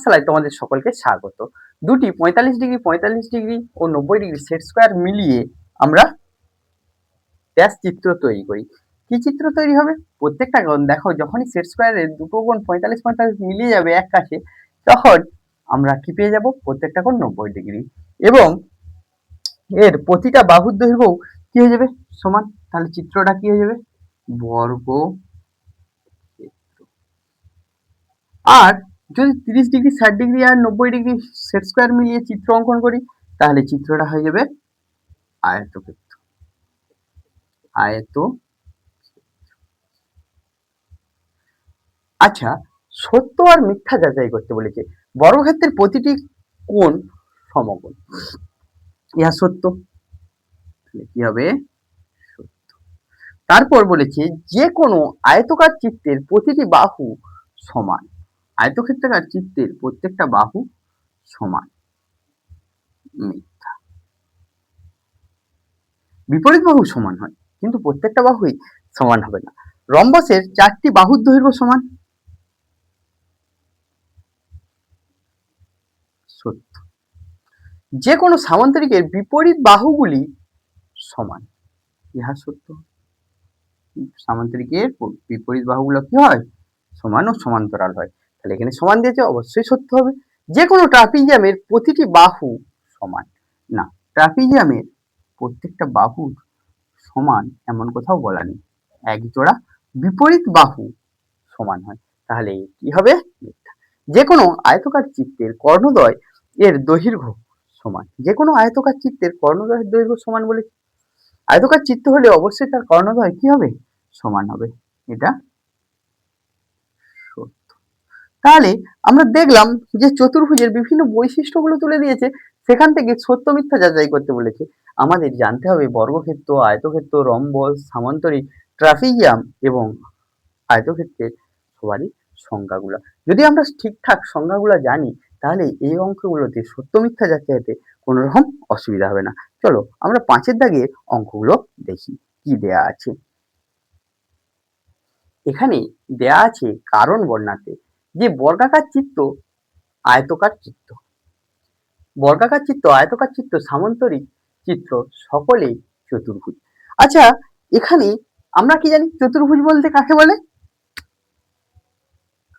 পাঠশালায় তোমাদের সকলকে স্বাগত। দুটি 45 ডিগ্রি ও 90 ডিগ্রি সেট স্কোয়ার মিলিয়ে আমরা ড্যাশ চিত্র তৈরি করি। কি চিত্র তৈরি হবে? প্রত্যেকটা কোণ দেখো, যখনই সেট স্কোয়ারের দুটো কোণ 45 মিলিয়ে যাবে এক কাছে, তখন আমরা কি পেয়ে যাব? প্রত্যেকটা কোণ 90 ডিগ্রি, এবং এর প্রতিটা বাহুর দৈর্ঘ্য কি হয়ে যাবে? সমান। তাহলে চিত্রটা কি হয়ে যাবে? বর্গ। আর যদি 30 ডিগ্রি, 60 ডিগ্রি আর 90 ডিগ্রি সেট স্কোয়ার মিলিয়ে চিত্র অঙ্কন করি, তাহলে চিত্রটা হয়ে যাবে আয়তক্ষেত্র। আচ্ছা, সত্য আর মিথ্যা যাচাই করতে বলেছে। বর্গক্ষেত্রের প্রতিটি কোণ সমকোণ, ইহা সত্য। কি হবে? সত্য। তারপর বলেছে যে কোনো আয়তকার চিত্রের প্রতিটি বাহু সমান। আয়তক্ষেত্রাকার চিত্রের প্রত্যেকটা বাহু সমান, মিথ্যা। বিপরীত বাহু সমান হয়, কিন্তু প্রত্যেকটা বাহুই সমান হবে না। রম্বসের 4টি বাহুর দৈর্ঘ্য সমান, সত্য। যে কোনো সামান্তরিকের বিপরীত বাহুগুলি সমান, ইহা সত্য। সামান্তরিকের বিপরীত বাহুগুলো কি হয়? সমান ও সমান্তরাল হয়। তাহলে এখানে সমান দিয়েছে, অবশ্যই সত্য হবে। যে কোনো ট্রাপিজিয়ামের প্রতিটি বাহু সমান, না, ট্রাপিজিয়ামের প্রত্যেকটা বাহু সমান এমন কোথাও বলা নেই। এক জোড়া বিপরীত বাহু সমান হয়, তাহলে কি হবে? মিথ্যা। যে কোনো আয়তকার চিত্রের কর্ণদ্বয় এর দৈর্ঘ্য সমান। যে কোনো আয়তকার চিত্রের কর্ণদ্বয়ের দৈর্ঘ্য সমান বলে, আয়তকার চিত্র হলে অবশ্যই তার কর্ণদ্বয় কি হবে? সমান হবে, এটা সত্য। তাহলে আমরা দেখলাম যে চতুর্ভুজের বিভিন্ন বৈশিষ্ট্যগুলো তুলে দিয়েছে, সেখান থেকে সত্য মিথ্যা যাচাই করতে বলেছে। আমাদের জানতে হবে বর্গক্ষেত্র, আয়তক্ষেত্র, রম্বস, সামান্তরিক, ট্রাপিজিয়াম এবং আয়তক্ষেত্রের সবারই সংজ্ঞাগুলো। যদি আমরা ঠিকঠাক সংজ্ঞাগুলো জানি, তাহলে এই অঙ্কগুলোতে সত্য মিথ্যা যাচাইতে কোনো রকম অসুবিধা হবে না। চলো আমরা 5-এর দাগের অঙ্কগুলো দেখি কি দেয়া আছে। এখানে দেয়া আছে কারণ বর্ণাতে যে বর্গাকার চিত্র, আয়তকার চিত্র, বর্গাকার চিত্র, আয়তকার চিত্র, সামান্তরিক চিত্র সকলেই চতুর্ভুজ। আচ্ছা, এখানে আমরা কি জানি চতুর্ভুজ বলতে কাকে বলে?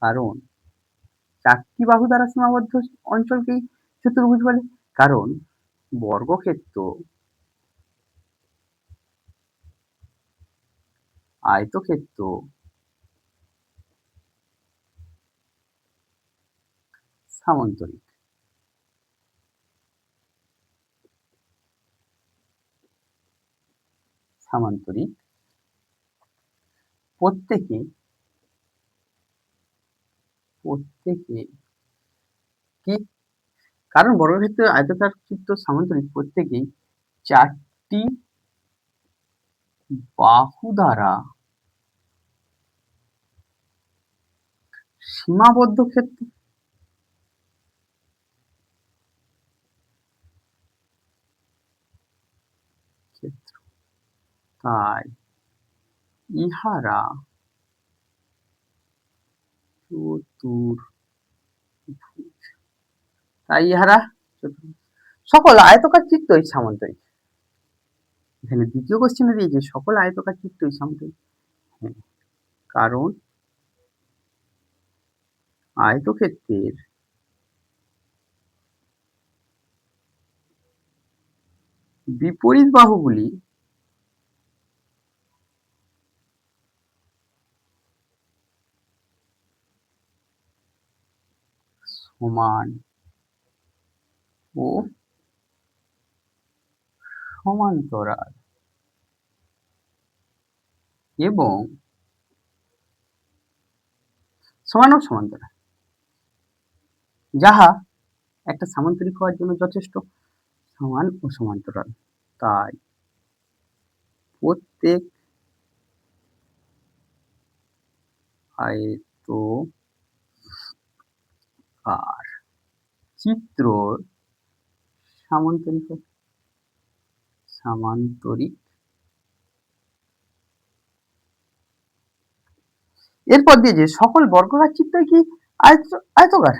কারণ 4টি বাহু দ্বারা সীমাবদ্ধ অঞ্চলকেই চতুর্ভুজ বলে। কারণ বর্গক্ষেত্র, আয়তক্ষেত্র, সামান্তরিক, প্রত্যেকে কি? কারণ বর্গক্ষেত্র, আয়তকার চিত্র, সামান্তরিক প্রত্যেকেই 4টি বাহু দ্বারা সীমাবদ্ধ ক্ষেত্র। তাই ইহারা চতুর্ভুজ। সকল আয়তকার চিত্রই সামান্তরিক। এখানে দ্বিতীয় কোশ্চেনে দিয়েছে সকল আয়তকার চিত্রই সামান্তরিক। হ্যাঁ, কারণ আয়তক্ষেত্রের বিপরীত বাহুগুলি সমান ও সমান্তরাল এবং যাহা একটা সামান্তরিক হওয়ার জন্য যথেষ্ট, সমান ও সমান্তরাল। তাই প্রত্যেক আয়তকার চিত্র সামান্তরিক। এরপর দিয়েছে সকল বর্গাকার চিত্র কি আয়তকার?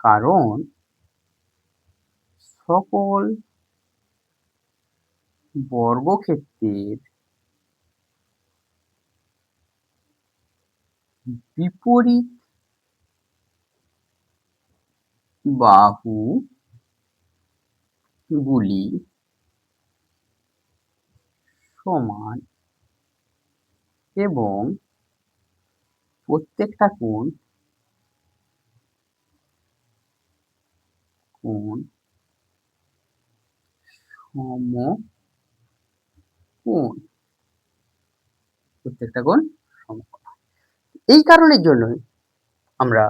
কারণ সকল বর্গক্ষেত্রের বিপরীত বাহুগুলি সমান এবং প্রত্যেকটা কোণ সমকোণ, প্রত্যেকটা কোণ সমকোণ। এই কারণের জন্যই আমরা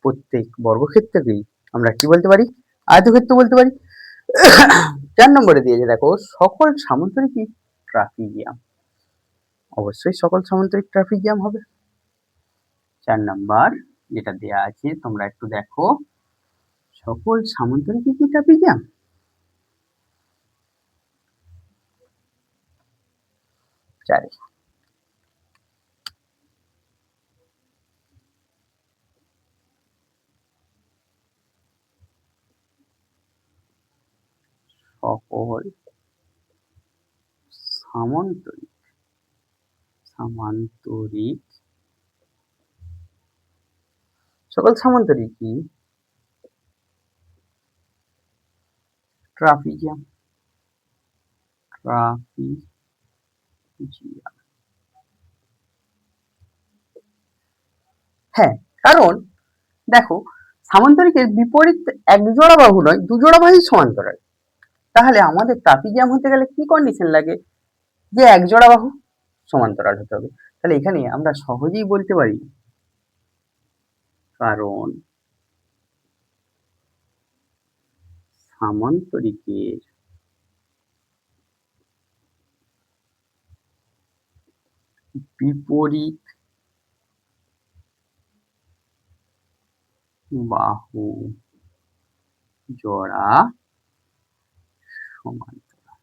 প্রত্যেক বর্গক্ষেত্রকেই আমরা কি বলতে পারি? আয়তক্ষেত্র বলতে পারি। 4 নম্বরে দিয়েছে দেখো, সকল সামন্তরিকই ট্রাপিজিয়াম। অবশ্যই সকল সামন্তরিক ট্রাপিজিয়াম হবে। 4 নাম্বার যেটা দেয়া আছে তোমরা একটু দেখো, সকল সামন্তরিকই কি ট্রাপিজিয়াম? চারে সকল সামান্তরিকই ট্রাপিজিয়াম। হ্যাঁ, কারণ দেখো সামান্তরিকের বিপরীত একজোড়া বাহু নয়, দুজোড়া বাহুই সমান্তরাল। তাহলে আমাদের ট্রাপিজিয়াম হতে গেলে কি কন্ডিশন লাগে? যে একজোড়া বাহু সমান্তরাল হতে হবে। তাহলে এখানে আমরা সহজেই বলতে পারি, কারণ সামান্তরিকের বিপরীত বাহু জোড়া সমান্তরাল।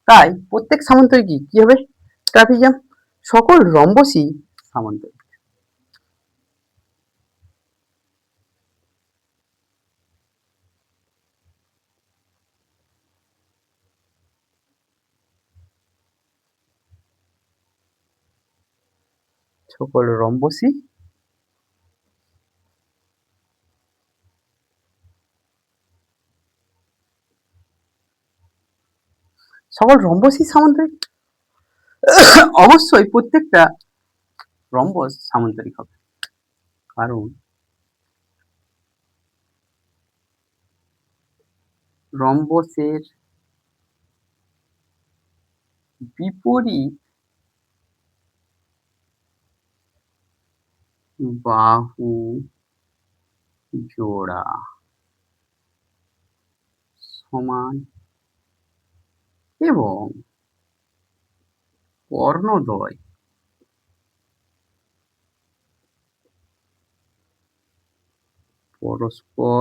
তাই প্রত্যেক সামান্তরিকই কি হবে? ট্রাপিজিয়াম। সকল রম্বসই সামান্তরিক। সকল রম্বসই সামান্তরিক। অবশ্যই প্রত্যেকটা রম্বস সামান্তরিক হবে, কারণ রম্বসের বিপরীত বাহু জোড়া সমান এবং কর্ণদ্বয় পরস্পরকে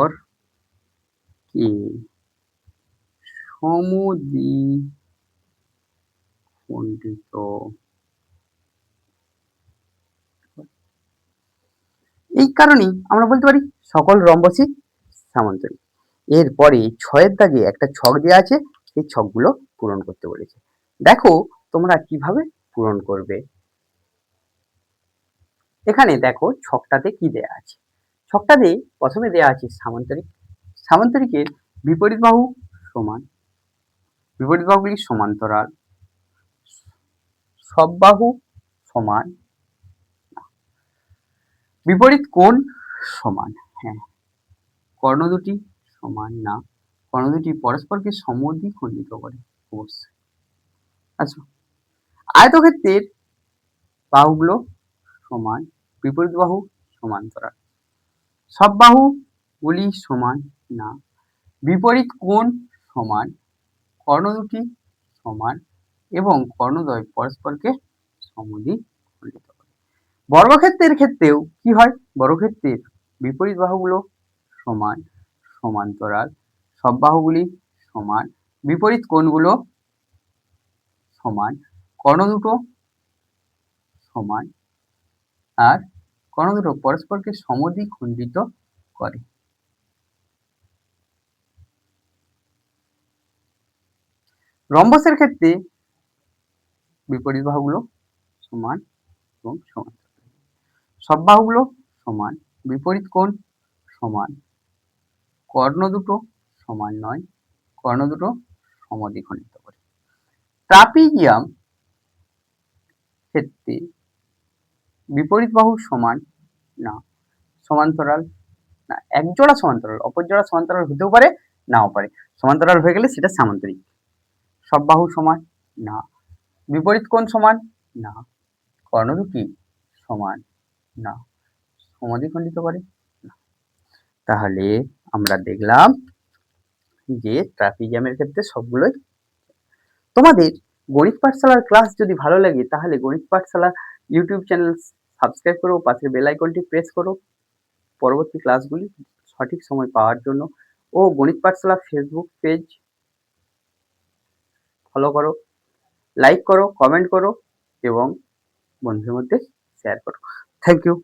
সমদ্বিখণ্ডিত। এই কারণেই আমরা বলতে পারি সকল রম্বসই সামান্তরিক। এরপরে 6 এর দাগে একটা ছক দেওয়া আছে, এই ছকগুলো পূরণ করতে বলেছে। দেখো তোমরা কিভাবে পূরণ করবে। এখানে দেখো ছকটাতে কি দেয়া আছে। ছকটাতে প্রথমে দেয়া আছে সামান্তরিক। সামান্তরিকের বিপরীত বাহু সমান, বিপরীত বাহুগুলি সমান্তরাল, সব বাহু সমান, বিপরীত কোণ সমান। হ্যাঁ, কর্ণ দুটি সমান না, কর্ণ দুটি পরস্পরকে সমদ্বিখণ্ডিত করে অবশ্যই। আচ্ছা, আয়তক্ষেত্রের বাহুগুলো সমান, বিপরীত বাহু সমান্তরাল, সব বাহুগুলি সমান না, বিপরীত কোণ সমান, কর্ণ দুটি সমান এবং কর্ণদ্বয় পরস্পরকে সমদ্বিখণ্ডিত করে। বর্গক্ষেত্রের ক্ষেত্রেও কি হয়? বর্গক্ষেত্রের বিপরীত বাহুগুলো সমান, সমান্তরাল, সব বাহুগুলি সমান, বিপরীত কোণগুলো সমান, কর্ণ দুটো সমান আর কর্ণ দুটো পরস্পরকে সমদ্বিখণ্ডিত করে। রম্বসের ক্ষেত্রে বিপরীত বাহুগুলো সমান এবং সমান, সব বাহুগুলো সমান, বিপরীত কোণ সমান, কর্ণ দুটো সমান নয়, কর্ণ দুটো সমদ্বিখণ্ডিত করে। ট্রাপিজিয়াম ক্ষেত্রে বিপরীত বাহু সমান না, সমান্তরাল না, এক জোড়া সমান্তরাল, অপর জোড়া সমান্তরাল হতেও পারে, নাও পারে। সমান্তরাল হয়ে গেলে সেটা সামান্তরিক। সব বাহু সমান না, বিপরীত কোণ সমান না, কর্ণ দুটি সমান না, সমদ্বিখণ্ডিত করে না। তাহলে আমরা দেখলাম যে ট্রাপিজিয়ামের ক্ষেত্রে সবগুলোই। তোমাদের গণিত পাঠশালার ক্লাস যদি ভালো লাগে তাহলে গণিত পাঠশালা ইউটিউব চ্যানেল সাবস্ক্রাইব করো, পাশের বেল আইকনটি প্রেস করো পরবর্তী ক্লাসগুলি সঠিক সময় পাওয়ার জন্য, ও Ganit Pathshala Facebook page follow করো, লাইক করো, কমেন্ট করো এবং বন্ধুদের মধ্যে শেয়ার করো। Thank you.